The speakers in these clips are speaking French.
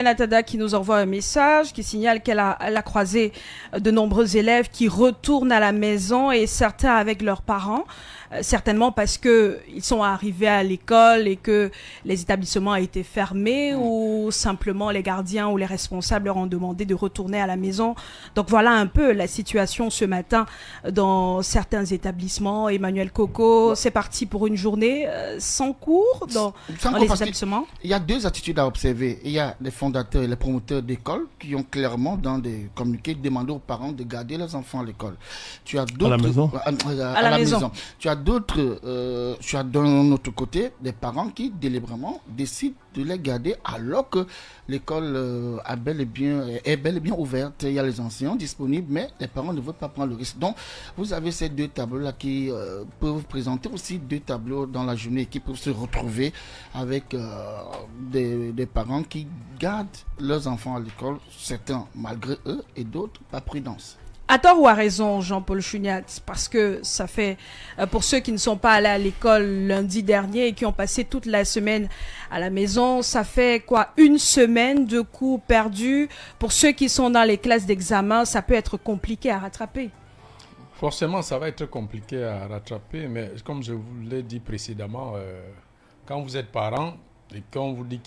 Natada qui nous envoie un message qui signale elle a croisé de nombreux élèves qui retournent à la maison et certains avec leurs parents, certainement parce que ils sont arrivés à l'école et que les établissements ont été fermés ou simplement les gardiens ou les responsables leur ont demandé de retourner à la maison. Donc voilà un peu la situation ce matin dans certains établissements. Emmanuel Coco, c'est parti pour une journée sans cours dans les établissements. Il y a deux attitudes à observer. Il y a les fondateurs et les promoteurs d'écoles qui ont clairement dans des communiqués demandé aux parents de garder leurs enfants à l'école. Tu as d'autres à la maison. À la maison. Tu as d'autres, tu as d'un autre côté des parents qui délibérément décident de les garder alors que l'école est bel et bien ouverte. Il y a les enseignants disponibles, mais les parents ne veulent pas prendre le risque. Donc, vous avez ces deux tableaux-là qui peuvent présenter aussi deux tableaux dans la journée qui peuvent se retrouver avec des parents qui gardent leurs enfants à l'école, certains malgré eux et d'autres par prudence. À tort ou à raison, Jean-Paul Chuniat, parce que ça fait, pour ceux qui ne sont pas allés à l'école lundi dernier et qui ont passé toute la semaine à la maison, ça fait quoi, une semaine de cours perdus. Pour ceux qui sont dans les classes d'examen, ça peut être compliqué à rattraper. Forcément, ça va être compliqué à rattraper, mais comme je vous l'ai dit précédemment, quand vous êtes parent, et quand on vous dit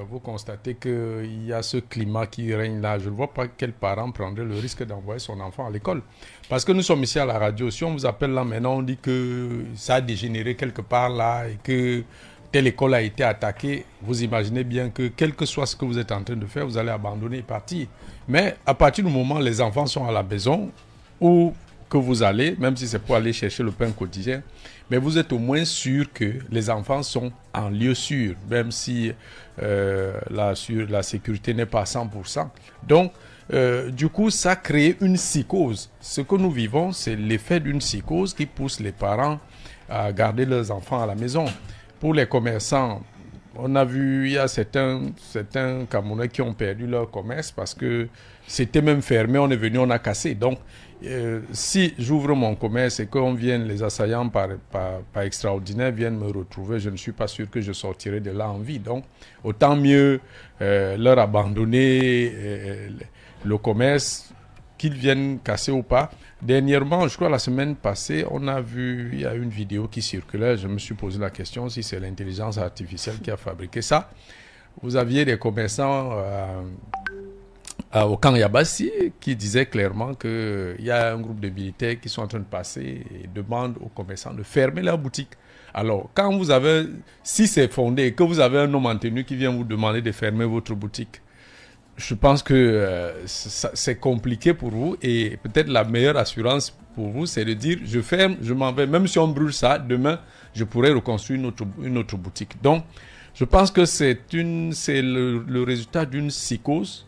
vous constatez qu'il y a ce climat qui règne là, je ne vois pas quel parent prendrait le risque d'envoyer son enfant à l'école. Parce que nous sommes ici à la radio, si on vous appelle là maintenant, on dit que ça a dégénéré quelque part là et que telle école a été attaquée, vous imaginez bien que quel que soit ce que vous êtes en train de faire, vous allez abandonner et partir. Mais à partir du moment où les enfants sont à la maison, ou que vous allez, même si c'est pour aller chercher le pain quotidien, mais vous êtes au moins sûr que les enfants sont en lieu sûr, même si la sécurité n'est pas à 100%. Donc, du coup, ça crée une psychose. Ce que nous vivons, c'est l'effet d'une psychose qui pousse les parents à garder leurs enfants à la maison. Pour les commerçants, on a vu, il y a certains Camerounais qui ont perdu leur commerce parce que c'était même fermé, on est venu, on a cassé. Donc, si j'ouvre mon commerce et qu'on vienne, les assaillants par extraordinaire viennent me retrouver, je ne suis pas sûr que je sortirai de là en vie. Donc, autant mieux leur abandonner le commerce, qu'ils viennent casser ou pas. Dernièrement, je crois la semaine passée, on a vu, il y a une vidéo qui circulait, je me suis posé la question si c'est l'intelligence artificielle qui a fabriqué ça. Vous aviez des commerçants au camp Yabassi qui disaient clairement qu'il y a un groupe de militaires qui sont en train de passer et demandent aux commerçants de fermer leur boutique. Alors, quand vous avez, si c'est fondé et que vous avez un homme en tenue qui vient vous demander de fermer votre boutique, je pense que c'est compliqué pour vous et peut-être la meilleure assurance pour vous, c'est de dire je ferme, je m'en vais. Même si on brûle ça, demain, je pourrais reconstruire une autre boutique. Donc, je pense que c'est le résultat d'une psychose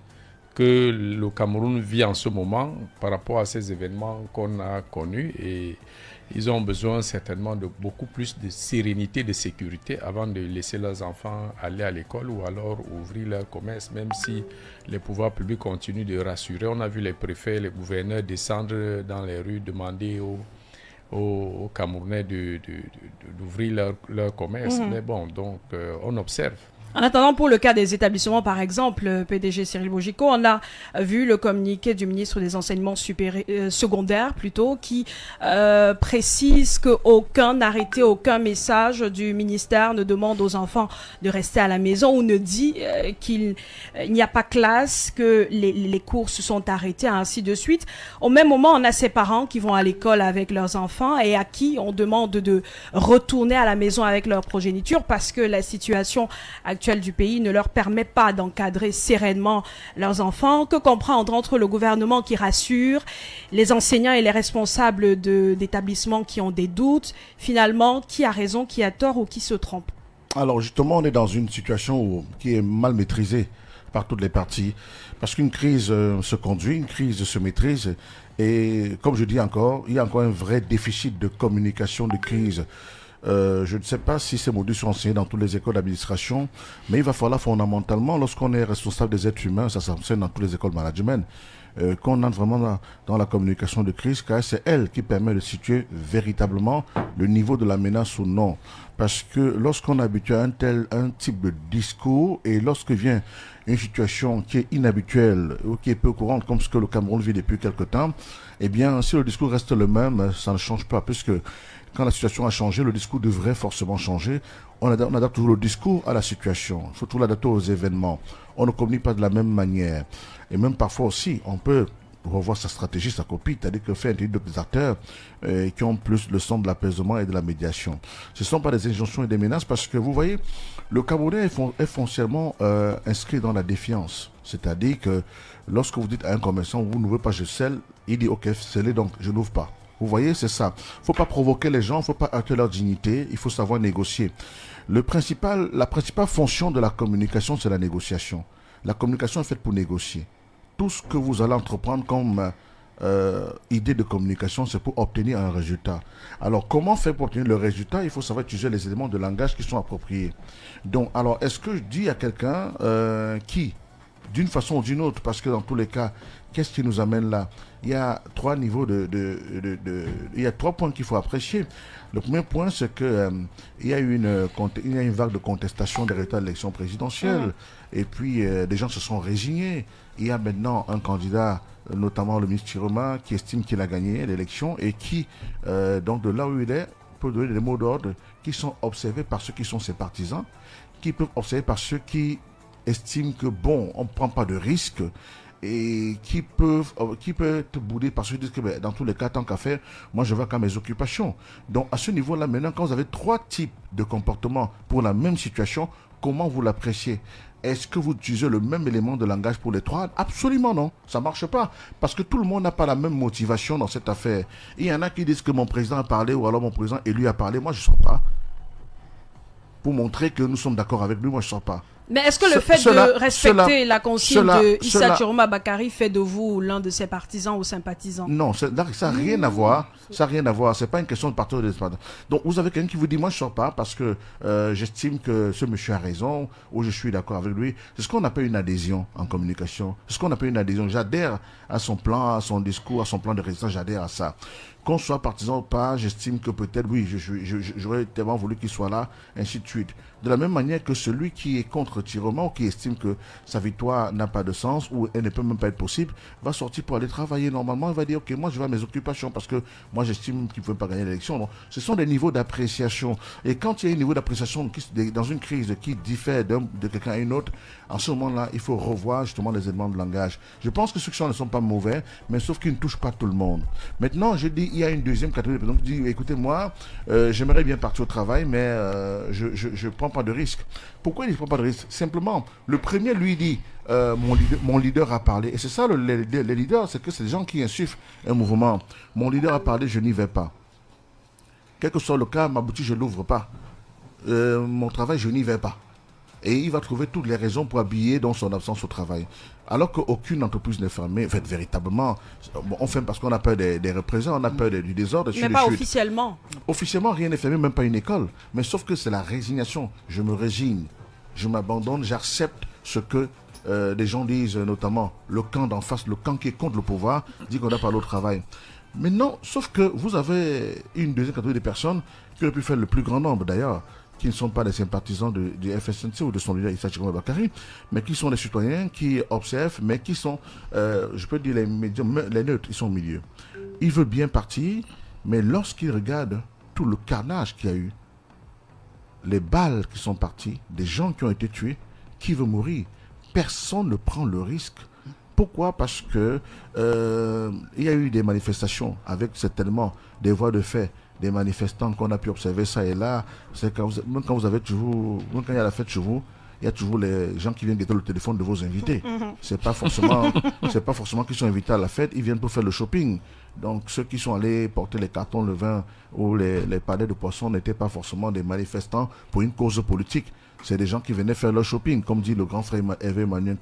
que le Cameroun vit en ce moment par rapport à ces événements qu'on a connus et ils ont besoin certainement de beaucoup plus de sérénité, de sécurité avant de laisser leurs enfants aller à l'école ou alors ouvrir leur commerce, même si les pouvoirs publics continuent de rassurer. On a vu les préfets, les gouverneurs descendre dans les rues, demander aux Camerounais d'ouvrir leur commerce. Mais bon, donc on observe. En attendant, pour le cas des établissements, par exemple, PDG Cyril Bogico, on a vu le communiqué du ministre des Enseignements secondaires, qui précise qu'aucun arrêté, aucun message du ministère ne demande aux enfants de rester à la maison ou ne dit qu'il n'y a pas classe, que les cours se sont arrêtés, ainsi de suite. Au même moment, on a ces parents qui vont à l'école avec leurs enfants et à qui on demande de retourner à la maison avec leur progéniture parce que la situation actuelle du pays ne leur permet pas d'encadrer sereinement leurs enfants. Que comprendre entre le gouvernement qui rassure, les enseignants et les responsables d'établissements qui ont des doutes? Finalement, qui a raison, qui a tort ou qui se trompe? Alors justement, on est dans une situation qui est mal maîtrisée par toutes les parties. Parce qu'une crise se conduit, une crise se maîtrise. Et comme je dis encore, il y a encore un vrai déficit de communication de crise. Je ne sais pas si ces modules sont enseignés dans toutes les écoles d'administration, mais il va falloir fondamentalement, lorsqu'on est responsable des êtres humains, ça s'enseigne dans toutes les écoles de management, qu'on entre vraiment dans la communication de crise, car c'est elle qui permet de situer véritablement le niveau de la menace ou non. Parce que lorsqu'on est habitué à un type de discours, et lorsque vient une situation qui est inhabituelle ou qui est peu courante, comme ce que le Cameroun vit depuis quelque temps, eh bien, si le discours reste le même, ça ne change pas, puisque quand la situation a changé, le discours devrait forcément changer. On adapte toujours le discours à la situation. Il faut toujours l'adapter aux événements. On ne communique pas de la même manière. Et même parfois aussi, on peut revoir sa stratégie, sa copie, c'est-à-dire que faire des acteurs qui ont plus le sens de l'apaisement et de la médiation. Ce ne sont pas des injonctions et des menaces parce que vous voyez, le Camerounais est foncièrement inscrit dans la défiance. C'est-à-dire que lorsque vous dites à un commerçant, vous n'ouvrez pas, je scelle, il dit ok, scellez donc, je n'ouvre pas. Vous voyez, c'est ça. Il ne faut pas provoquer les gens, il ne faut pas heurter leur dignité, il faut savoir négocier. La principale fonction de la communication, c'est la négociation. La communication est faite pour négocier. Tout ce que vous allez entreprendre comme idée de communication, c'est pour obtenir un résultat. Alors, comment faire pour obtenir le résultat? Il faut savoir utiliser les éléments de langage qui sont appropriés. Donc, alors, est-ce que je dis à quelqu'un qui, d'une façon ou d'une autre, parce que dans tous les cas, qu'est-ce qui nous amène là? Il y a 3 niveaux il y a 3 points qu'il faut apprécier. Le premier point, c'est que il y a une vague de contestation des résultats de l'élection présidentielle. Et puis, des gens se sont résignés. Il y a maintenant un candidat, notamment le ministre Chiroma, qui estime qu'il a gagné l'élection et qui, donc de là où il est, peut donner des mots d'ordre qui sont observés par ceux qui sont ses partisans, qui peuvent observer par ceux qui estiment que, bon, on ne prend pas de risques, et qui peut être boudé parce qu'ils disent que ben, dans tous les cas, tant qu'à faire, moi je vais qu'à mes occupations. Donc à ce niveau-là, maintenant, quand vous avez 3 types de comportements pour la même situation, comment vous l'appréciez? Est-ce que vous utilisez le même élément de langage pour les 3? Absolument non, ça ne marche pas. Parce que tout le monde n'a pas la même motivation dans cette affaire. Il y en a qui disent que mon président a parlé ou alors mon président élu a parlé. Moi je ne sors pas. Pour montrer que nous sommes d'accord avec lui, moi je ne sors pas. Mais est-ce que le fait de respecter la consigne de Issa Chiroma Bakary fait de vous l'un de ses partisans ou sympathisants? Non, ça n'a rien à voir. Ça n'a rien à voir. C'est pas une question de parti ou de parti. Donc, vous avez quelqu'un qui vous dit, moi, je ne sors pas parce que j'estime que ce monsieur a raison ou je suis d'accord avec lui. C'est ce qu'on appelle une adhésion en communication. C'est ce qu'on appelle une adhésion. J'adhère à son plan, à son discours, à son plan de résistance. J'adhère à ça. Qu'on soit partisan ou pas, j'estime que peut-être, oui, j'aurais tellement voulu qu'il soit là, ainsi de suite. De la même manière que celui qui est contre Chiroma ou qui estime que sa victoire n'a pas de sens ou elle ne peut même pas être possible, va sortir pour aller travailler normalement. Il va dire, ok, moi je vais à mes occupations parce que moi j'estime qu'il ne peut pas gagner l'élection. Donc, ce sont des niveaux d'appréciation. Et quand il y a un niveau d'appréciation dans une crise qui diffère de quelqu'un à une autre, en ce moment-là, il faut revoir justement les éléments de langage. Je pense que ceux qui ne sont pas mauvais, mais sauf qu'ils ne touchent pas tout le monde. Maintenant, je dis, il y a une deuxième catégorie de personnes qui disent, écoutez, moi, j'aimerais bien partir au travail, mais je ne prends pas de risque. Pourquoi il ne prend pas de risque? Simplement, le premier lui dit, mon leader a parlé. Et c'est ça, les leaders, c'est que c'est des gens qui insufflent un mouvement. Mon leader a parlé, je n'y vais pas. Quel que soit le cas, ma boutique, je ne l'ouvre pas. Mon travail, je n'y vais pas. Et il va trouver toutes les raisons pour habiller dans son absence au travail. Alors qu'aucune entreprise n'est fermée, en fait, véritablement, on ferme parce qu'on a peur des représentants, on a peur du désordre. Mais pas officiellement. Officiellement, rien n'est fermé, même pas une école. Mais sauf que c'est la résignation. Je me résigne, je m'abandonne, j'accepte ce que des gens disent, notamment le camp d'en face, le camp qui est contre le pouvoir, dit qu'on n'a pas le travail. Mais non, sauf que vous avez une deuxième catégorie de personnes qui auraient pu faire le plus grand nombre d'ailleurs, qui ne sont pas des sympathisants du FSNC ou de son leader Issa Chiroma Bakary, mais qui sont des citoyens qui observent, mais qui sont, je peux dire les neutres, ils sont au milieu. Ils veulent bien partir, mais lorsqu'ils regardent tout le carnage qu'il y a eu, les balles qui sont parties, des gens qui ont été tués, qui veulent mourir, personne ne prend le risque. Pourquoi? Parce que il y a eu des manifestations avec certainement des voies de fait, des manifestants qu'on a pu observer ça et là. C'est même quand vous avez toujours, même quand il y a la fête chez vous, il y a toujours les gens qui viennent guetter le téléphone de vos invités. C'est pas forcément qu'ils sont invités à la fête, ils viennent pour faire le shopping. Donc ceux qui sont allés porter les cartons, le vin ou les palets de poissons n'étaient pas forcément des manifestants pour une cause politique. C'est des gens qui venaient faire leur shopping, comme dit le grand frère Hervé Emmanuel.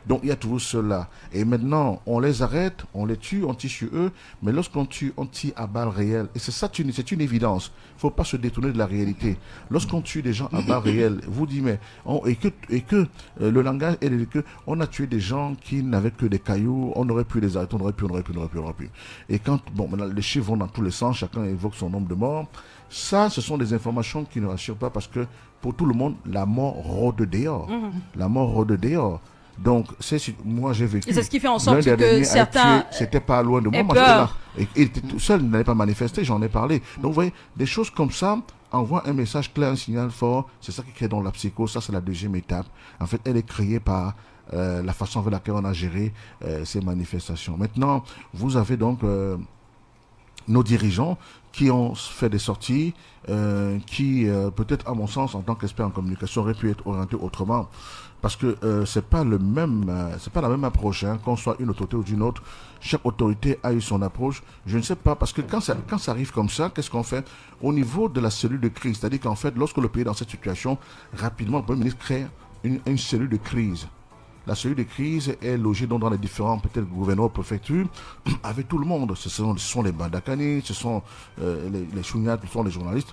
Donc il y a toujours cela. Et maintenant, on les arrête, on les tue, on tire sur eux, mais lorsqu'on tue, on tire à balles réelles. Et c'est une évidence. Il ne faut pas se détourner de la réalité. Lorsqu'on tue des gens à balles réelles, vous dites, mais le langage est que on a tué des gens qui n'avaient que des cailloux, on aurait pu les arrêter, on aurait pu. Et quand, maintenant, les chiffres vont dans tous les sens, chacun évoque son nombre de morts. Ça, ce sont des informations qui ne rassurent pas parce que pour tout le monde, la mort rôde dehors. La mort rôde dehors. Donc, moi j'ai vécu. Et c'est ce qui fait en sorte que certains. C'était pas loin de moi. Moi il était tout seul, il n'allait pas manifester, j'en ai parlé. Donc, vous voyez, des choses comme ça envoient un message clair, un signal fort. C'est ça qui crée dans la psychose. Ça, c'est la deuxième étape. En fait, elle est créée par la façon avec laquelle on a géré ces manifestations. Maintenant, vous avez donc nos dirigeants qui ont fait des sorties qui, peut-être à mon sens, en tant qu'expert en communication, auraient pu être orientés autrement. Parce que c'est pas la même approche, hein, qu'on soit une autorité ou d'une autre. Chaque autorité a eu son approche. Je ne sais pas, parce que quand ça arrive comme ça, qu'est-ce qu'on fait au niveau de la cellule de crise? C'est-à-dire qu'en fait, lorsque le pays est dans cette situation, rapidement, le Premier ministre crée une cellule de crise. La cellule de crise est logée dans les différents, peut-être, gouvernements, préfectures, avec tout le monde. Ce sont les Bandakani, ce sont les Chouniat, ce sont les journalistes,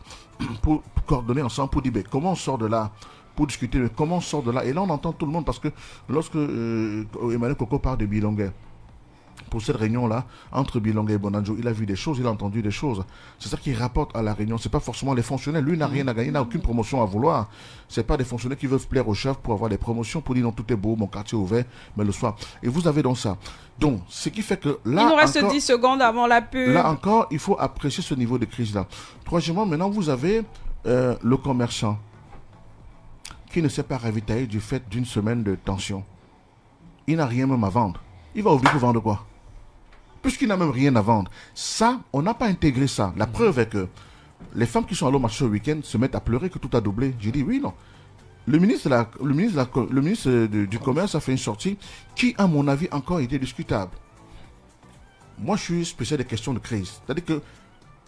pour coordonner ensemble, pour dire comment on sort de là, pour discuter de comment on sort de là. Et là, on entend tout le monde, parce que lorsque Emmanuel Coco parle de Bilongué, pour cette réunion-là, entre Bilongué et Bonanjo, il a vu des choses, il a entendu des choses. C'est ça qui rapporte à la réunion. C'est pas forcément les fonctionnaires. Lui n'a rien à gagner, il n'a aucune promotion à vouloir. C'est pas des fonctionnaires qui veulent plaire au chef pour avoir des promotions, pour dire non, tout est beau, mon quartier est ouvert, mais le soir. Et vous avez donc ça. Donc, ce qui fait que là. Il nous reste 10 secondes avant la pub. Là encore, il faut apprécier ce niveau de crise-là. Troisièmement, maintenant, vous avez le commerçant qui ne s'est pas ravitaillé du fait d'une semaine de tension. Il n'a rien même à vendre. Il va ouvrir pour vendre quoi? Puisqu'il n'a même rien à vendre. Ça, on n'a pas intégré ça. La preuve est que les femmes qui sont allées au marché ce week-end se mettent à pleurer que tout a doublé. J'ai dit oui, non. Le ministre du Commerce a fait une sortie qui, à mon avis, encore été discutable. Moi, je suis spécial des questions de crise. C'est-à-dire que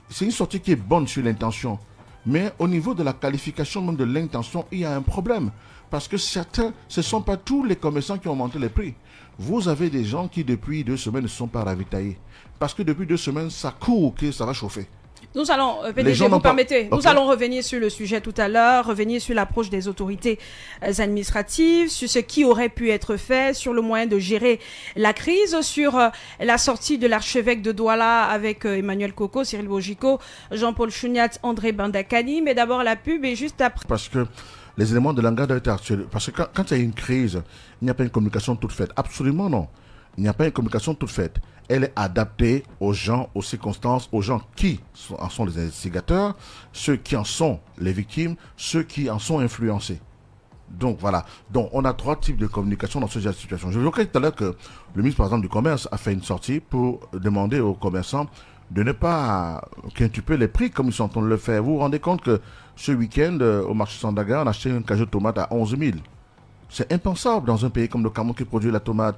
c'est une sortie qui est bonne sur l'intention. Mais au niveau de la qualification même de l'intention, il y a un problème. Parce que certains, ce ne sont pas tous les commerçants qui ont monté les prix. Vous avez des gens qui, depuis 2 semaines, ne sont pas ravitaillés. Parce que depuis 2 semaines, ça court que ça va chauffer. Nous allons, PDG, vous permettez, nous allons revenir sur le sujet tout à l'heure, revenir sur l'approche des autorités administratives, sur ce qui aurait pu être fait, sur le moyen de gérer la crise, sur la sortie de l'archevêque de Douala avec Emmanuel Coco, Cyril Bojiko, Jean-Paul Chouniat, André Bandakani. Mais d'abord la pub et juste après. Parce que les éléments de langage doivent être actuels. Parce que quand il y a une crise, il n'y a pas une communication toute faite. Absolument non. Il n'y a pas une communication toute faite. Elle est adaptée aux gens, aux circonstances, aux gens qui en sont les investigateurs, ceux qui en sont les victimes, ceux qui en sont influencés. Donc voilà. Donc on a 3 types de communication dans ce genre de situation. Je vous rappelle tout à l'heure que le ministre, par exemple, du Commerce a fait une sortie pour demander aux commerçants de ne pas quintupler les prix comme ils sont en train de le faire. Vous vous rendez compte que ce week-end, au marché Sandaga, on a acheté un cajou de tomate à 11 000. C'est impensable dans un pays comme le Cameroun qui produit la tomate.